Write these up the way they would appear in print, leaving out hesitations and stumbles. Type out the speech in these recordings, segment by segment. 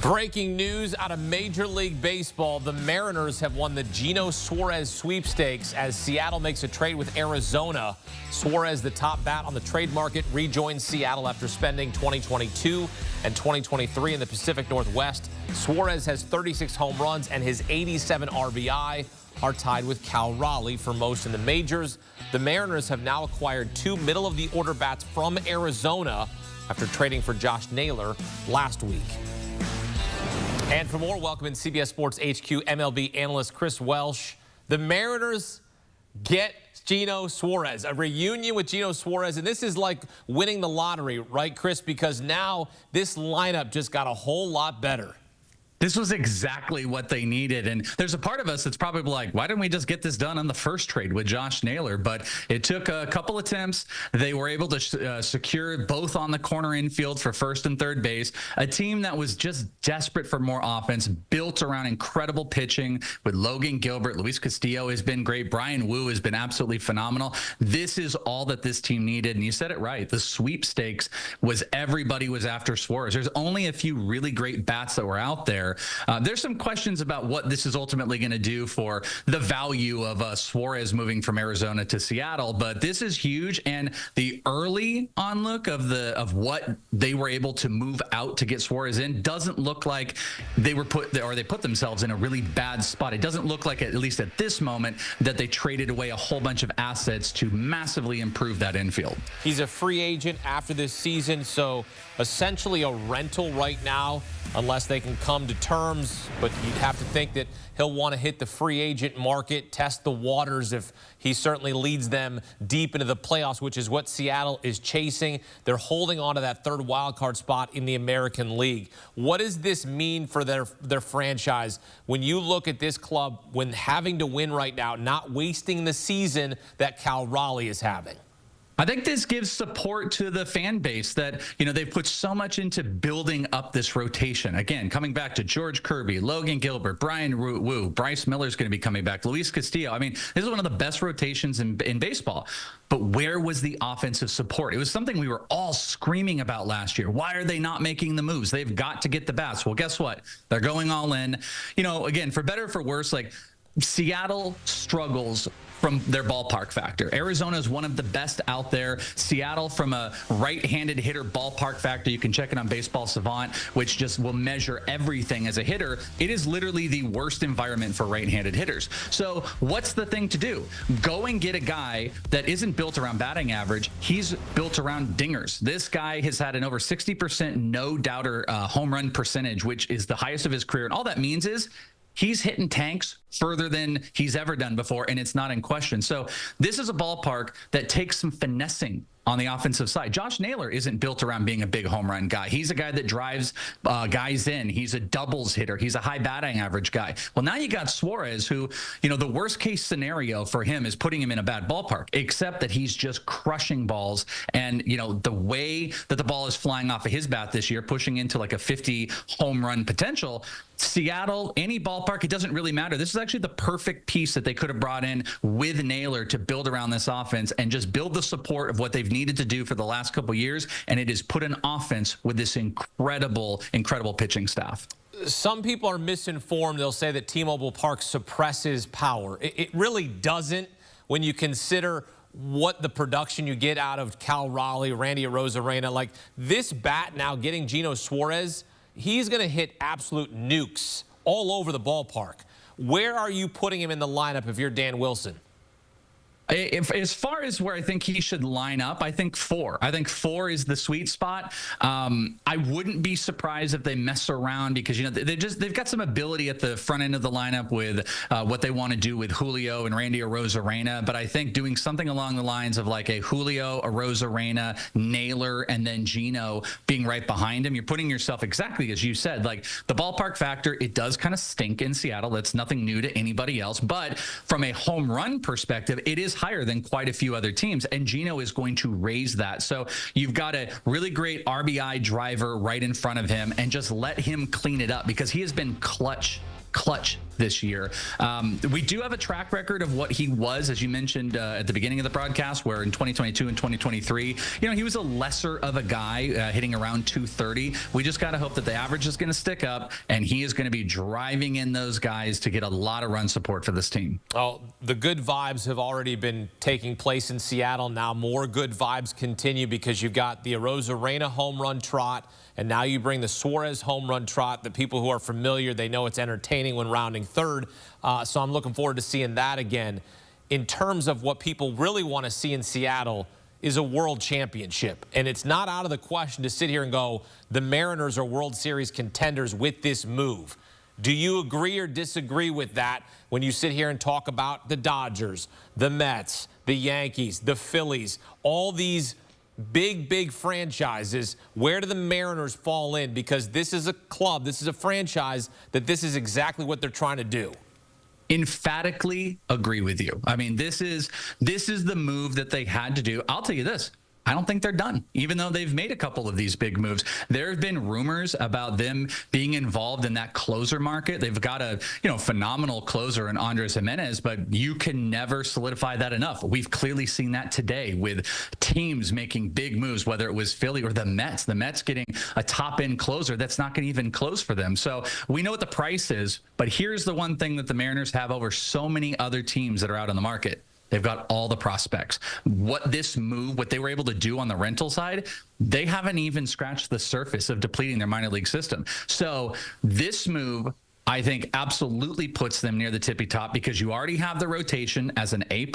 Breaking news out of Major League Baseball. The Mariners have won the Eugenio Suárez sweepstakes as Seattle makes a trade with Arizona. Suárez, the top bat on the trade market, rejoins Seattle after spending 2022 and 2023 in the Pacific Northwest. Suárez has 36 home runs and his 87 RBI are tied with Cal Raleigh for most in the majors. The Mariners have now acquired two middle-of-the-order bats from Arizona after trading for Josh Naylor last week. And for more, welcome in CBS Sports HQ MLB analyst Chris Welsh. The Mariners get Eugenio Suárez, a reunion with Eugenio Suárez, and this is like winning the lottery, right, Chris? Because now this lineup just got a whole lot better. This was exactly what they needed. And there's a part of us that's probably like, why didn't we just get this done on the first trade with Josh Naylor? But it took a couple attempts. They were able to secure both on the corner infield for first and third base. A team that was just desperate for more offense, built around incredible pitching with Logan Gilbert. Luis Castillo has been great. Brian Wu has been absolutely phenomenal. This is all that this team needed. And you said it right. The sweepstakes was everybody was after Suárez. There's only a few really great bats that were out there. There's some questions about what this is ultimately going to do for the value of Suárez moving from Arizona to Seattle, but this is huge. And the early on look of what they were able to move out to get Suárez in doesn't look like they put themselves in a really bad spot. It doesn't look like, at least at this moment, that they traded away a whole bunch of assets to massively improve that infield. He's a free agent after this season, so essentially a rental right now, unless they can come to terms. But you'd have to think that he'll want to hit the free agent market, test the waters if he certainly leads them deep into the playoffs, which is what Seattle is chasing. They're holding on to that third wild card spot in the American League. What does this mean for their franchise when you look at this club when having to win right now, not wasting the season that Cal Raleigh is having? I think this gives support to the fan base that, they've put so much into building up this rotation. Again, coming back to George Kirby, Logan Gilbert, Brian Wu, Bryce Miller's going to be coming back, Luis Castillo. I mean, this is one of the best rotations in baseball. But where was the offensive support? It was something we were all screaming about last year. Why are they not making the moves? They've got to get the bats. Well, guess what? They're going all in. Again, for better or for worse, like Seattle struggles from their ballpark factor. Arizona is one of the best out there. Seattle, from a right-handed hitter ballpark factor, you can check it on Baseball Savant, which just will measure everything as a hitter. It is literally the worst environment for right-handed hitters. So what's the thing to do? Go and get a guy that isn't built around batting average. He's built around dingers. This guy has had an over 60% no-doubter home run percentage, which is the highest of his career. And all that means is he's hitting tanks further than he's ever done before, and it's not in question. So this is a ballpark that takes some finessing on the offensive side. Josh Naylor isn't built around being a big home run guy. He's a guy that drives guys in. He's a doubles hitter. He's a high batting average guy. Well, now you got Suárez, who, the worst case scenario for him is putting him in a bad ballpark, except that he's just crushing balls. And, the way that the ball is flying off of his bat this year, pushing into like a 50 home run potential, Seattle, any ballpark, it doesn't really matter. This is actually the perfect piece that they could have brought in with Naylor to build around this offense and just build the support of what they've needed to do for the last couple of years. And it has put an offense with this incredible pitching staff. Some people are misinformed. They'll say that T-Mobile Park suppresses power. It really doesn't when you consider what the production you get out of Cal Raleigh, Randy Arozarena. Like this bat now getting Eugenio Suárez, he's going to hit absolute nukes all over the ballpark. Where are you putting him in the lineup if you're Dan Wilson? As far as where I think he should line up, I think 4. I think 4 is the sweet spot. I wouldn't be surprised if they mess around because, they've got some ability at the front end of the lineup with what they want to do with Julio and Randy Arozarena. But I think doing something along the lines of like a Julio, Arozarena, Naylor, and then Gino being right behind him, you're putting yourself exactly as you said. Like the ballpark factor, it does kind of stink in Seattle. That's nothing new to anybody else. But from a home run perspective, it is higher than quite a few other teams, and Gino is going to raise that. So you've got a really great RBI driver right in front of him, and just let him clean it up because he has been clutch this year. We do have a track record of what he was, as you mentioned at the beginning of the broadcast, where in 2022 and 2023, he was a lesser of a guy hitting around 230. We just got to hope that the average is going to stick up, and he is going to be driving in those guys to get a lot of run support for this team. Oh, the good vibes have already been taking place in Seattle. Now more good vibes continue because you've got the Arozarena home run trot, and now you bring the Suarez home run trot. The people who are familiar, they know it's entertaining when rounding third. So I'm looking forward to seeing that again. In terms of what people really want to see in Seattle is a world championship. And it's not out of the question to sit here and go, the Mariners are World Series contenders with this move. Do you agree or disagree with that when you sit here and talk about the Dodgers, the Mets, the Yankees, the Phillies, all these big franchises? Where do the Mariners fall in? Because this is a club, this is a franchise that this is exactly what they're trying to do. Emphatically agree with you. I mean, this is the move that they had to do. I'll tell you this. I don't think they're done, even though they've made a couple of these big moves. There have been rumors about them being involved in that closer market. They've got a phenomenal closer in Andres Gimenez, but you can never solidify that enough. We've clearly seen that today with teams making big moves, whether it was Philly or the Mets. The Mets getting a top-end closer that's not going to even close for them. So we know what the price is, but here's the one thing that the Mariners have over so many other teams that are out on the market. They've got all the prospects. What they were able to do on the rental side, they haven't even scratched the surface of depleting their minor league system. So this move, I think, absolutely puts them near the tippy top because you already have the rotation as an A+.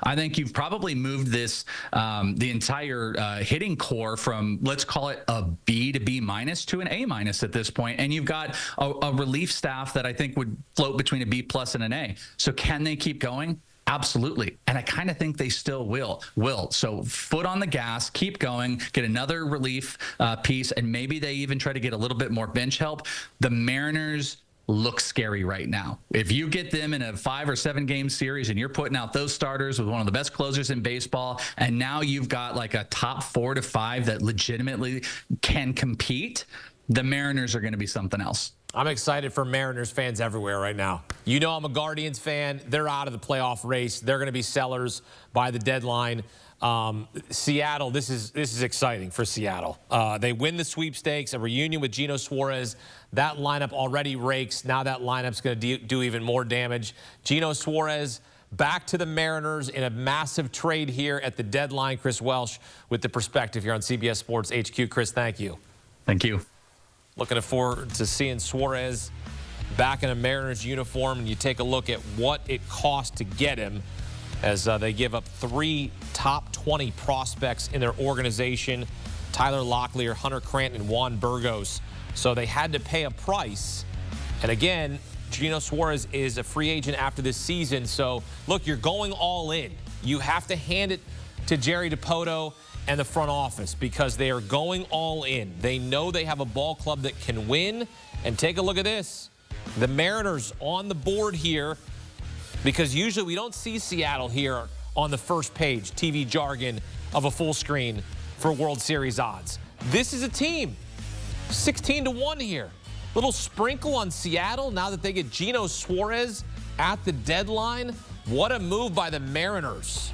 I think you've probably moved this, the entire hitting core from, let's call it a B to B- to an A- at this point. And you've got a relief staff that I think would float between a B+ and an A. So can they keep going? Absolutely. And I kind of think they still will. So foot on the gas, keep going, get another relief piece, and maybe they even try to get a little bit more bench help. The Mariners look scary right now. If you get them in a 5 or 7 game series and you're putting out those starters with one of the best closers in baseball, and now you've got like a top 4 to 5 that legitimately can compete, the Mariners are going to be something else. I'm excited for Mariners fans everywhere right now. You know I'm a Guardians fan. They're out of the playoff race. They're going to be sellers by the deadline. Seattle, this is exciting for Seattle. They win the sweepstakes, a reunion with Eugenio Suárez. That lineup already rakes. Now that lineup's going to do even more damage. Eugenio Suárez back to the Mariners in a massive trade here at the deadline. Chris Welsh with the perspective here on CBS Sports HQ. Chris, thank you. Thank you. Looking forward to seeing Suárez back in a Mariners uniform, and you take a look at what it cost to get him as they give up 3 top 20 prospects in their organization: Tyler Locklear, Hunter Cranton, and Juan Burgos. So they had to pay a price. And again, Eugenio Suárez is a free agent after this season. So look, you're going all in. You have to hand it to Jerry Dipoto and the front office because they are going all in. They know they have a ball club that can win. And take a look at this. The Mariners on the board here, because usually we don't see Seattle here on the first page, TV jargon of a full screen for World Series odds. This is a team, 16-1 here. Little sprinkle on Seattle now that they get Eugenio Suárez at the deadline. What a move by the Mariners.